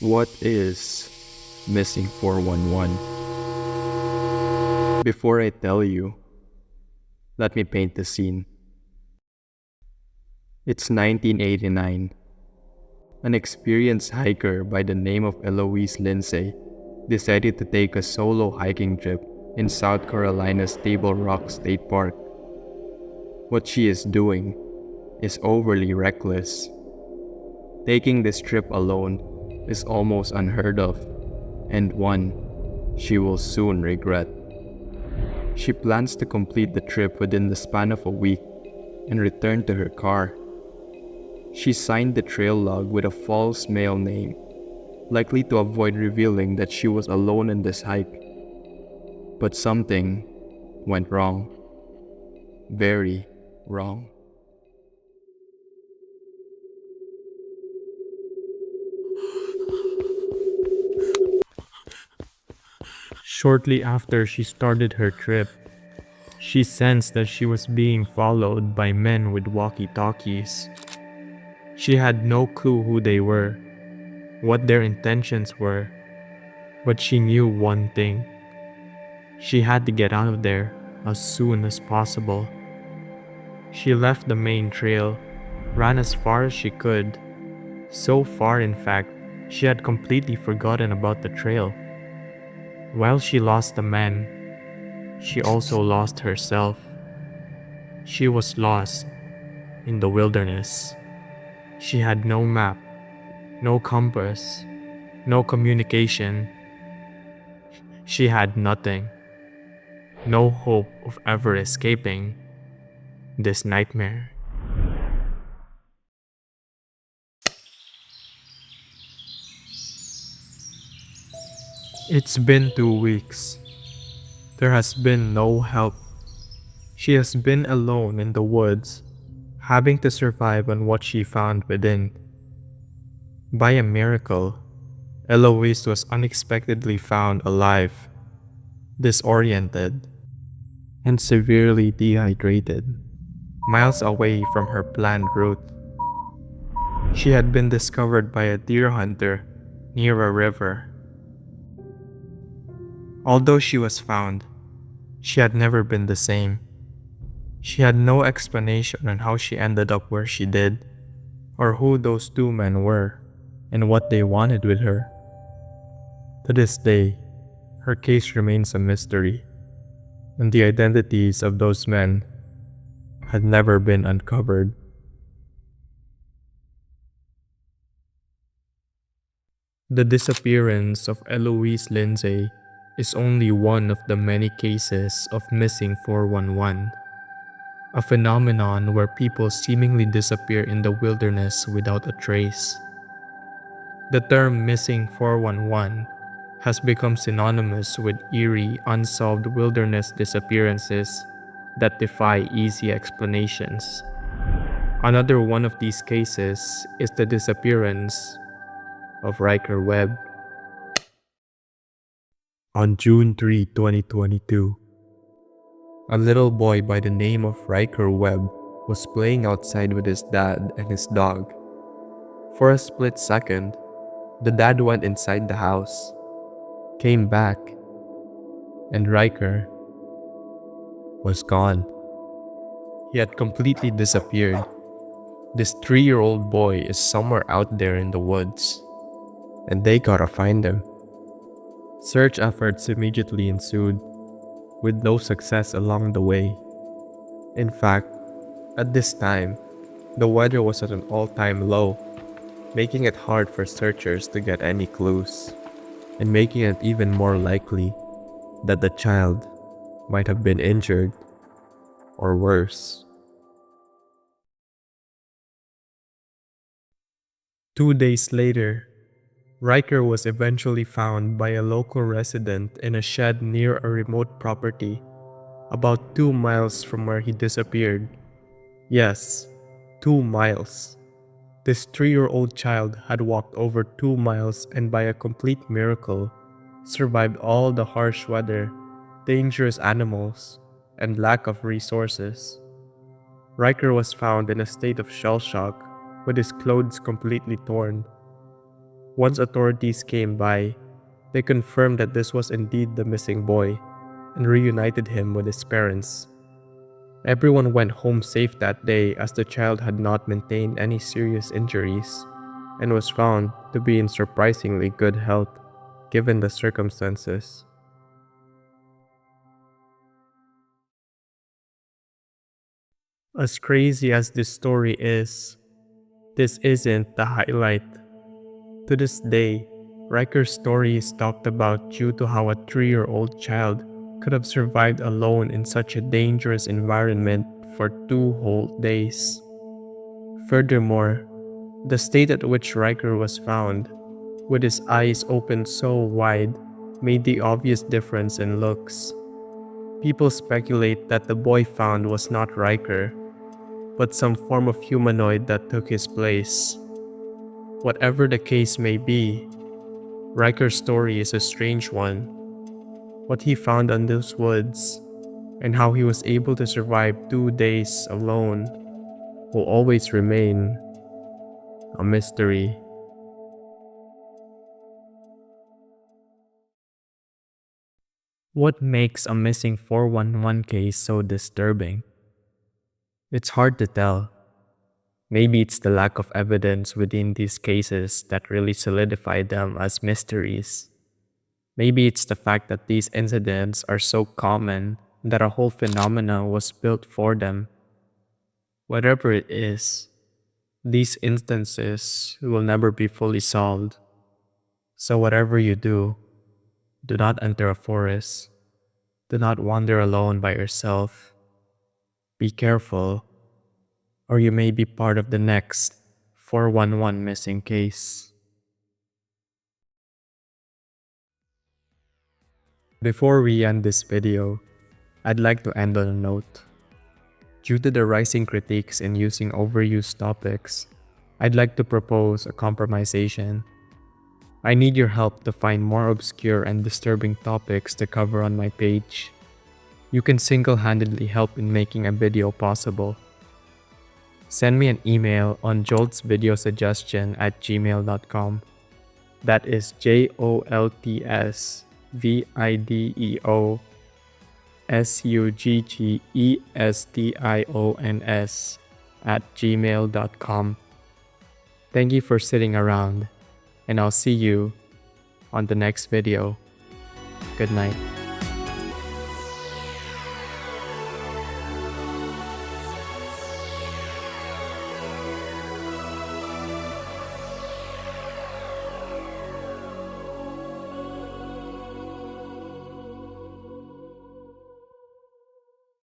What is Missing 411? Before I tell you, let me paint the scene. It's 1989. An experienced hiker by the name of Eloise Lindsay decided to take a solo hiking trip in South Carolina's Table Rock State Park. What she is doing is overly reckless. Taking this trip alone is almost unheard of, and one she will soon regret. She plans to complete the trip within the span of a week and return to her car. She signed the trail log with a false male name, likely to avoid revealing that she was alone in this hike. But something went wrong. Very wrong. Shortly after she started her trip, she sensed that she was being followed by men with walkie-talkies. She had no clue who they were, what their intentions were, but she knew one thing. She had to get out of there as soon as possible. She left the main trail, ran as far as she could. So far, in fact, she had completely forgotten about the trail. While she lost the man, she also lost herself. She was lost in the wilderness. She had no map, no compass, no communication. She had nothing, no hope of ever escaping this nightmare. It's been 2 weeks. There has been no help. She has been alone in the woods, having to survive on what she found within. By a miracle, Eloise was unexpectedly found alive, disoriented, and severely dehydrated, miles away from her planned route. She had been discovered by a deer hunter near a river. Although she was found, she had never been the same. She had no explanation on how she ended up where she did, or who those two men were, and what they wanted with her. To this day, her case remains a mystery, and the identities of those men had never been uncovered. The disappearance of Eloise Lindsay is only one of the many cases of missing 411, a phenomenon where people seemingly disappear in the wilderness without a trace. The term missing 411 has become synonymous with eerie, unsolved wilderness disappearances that defy easy explanations. Another one of these cases is the disappearance of Ryker Webb. On June 3, 2022, a little boy by the name of Ryker Webb was playing outside with his dad and his dog. For a split second, the dad went inside the house, came back, and Ryker was gone. He had completely disappeared. This 3-year-old boy is somewhere out there in the woods, and they gotta find him. Search efforts immediately ensued, with no success along the way. In fact, at this time, the weather was at an all-time low, making it hard for searchers to get any clues, and making it even more likely that the child might have been injured, or worse. 2 days later, Ryker was eventually found by a local resident in a shed near a remote property, about 2 miles from where he disappeared. Yes, 2 miles. This 3-year-old child had walked over 2 miles and by a complete miracle, survived all the harsh weather, dangerous animals, and lack of resources. Ryker was found in a state of shell shock, with his clothes completely torn. Once authorities came by, they confirmed that this was indeed the missing boy and reunited him with his parents. Everyone went home safe that day as the child had not maintained any serious injuries and was found to be in surprisingly good health given the circumstances. As crazy as this story is, this isn't the highlight. To this day, Riker's story is talked about due to how a 3-year-old child could have survived alone in such a dangerous environment for 2 whole days. Furthermore, the state at which Riker was found, with his eyes open so wide, made the obvious difference in looks. People speculate that the boy found was not Riker, but some form of humanoid that took his place. Whatever the case may be, Riker's story is a strange one. What he found in those woods, and how he was able to survive 2 days alone, will always remain a mystery. What makes a missing 411 case so disturbing? It's hard to tell. Maybe it's the lack of evidence within these cases that really solidify them as mysteries. Maybe it's the fact that these incidents are so common that a whole phenomena was built for them. Whatever it is, these instances will never be fully solved. So whatever you do not enter a forest. Do not wander alone by yourself. Be careful, or you may be part of the next 411 missing case. Before we end this video, I'd like to end on a note. Due to the rising critiques in using overused topics, I'd like to propose a compromisation. I need your help to find more obscure and disturbing topics to cover on my page. You can single-handedly help in making a video possible. Send me an email on joltsvideosuggestion@gmail.com. That is JOLTSVIDEOSUGGESTIONS@gmail.com. Thank you for sitting around, and I'll see you on the next video. Good night.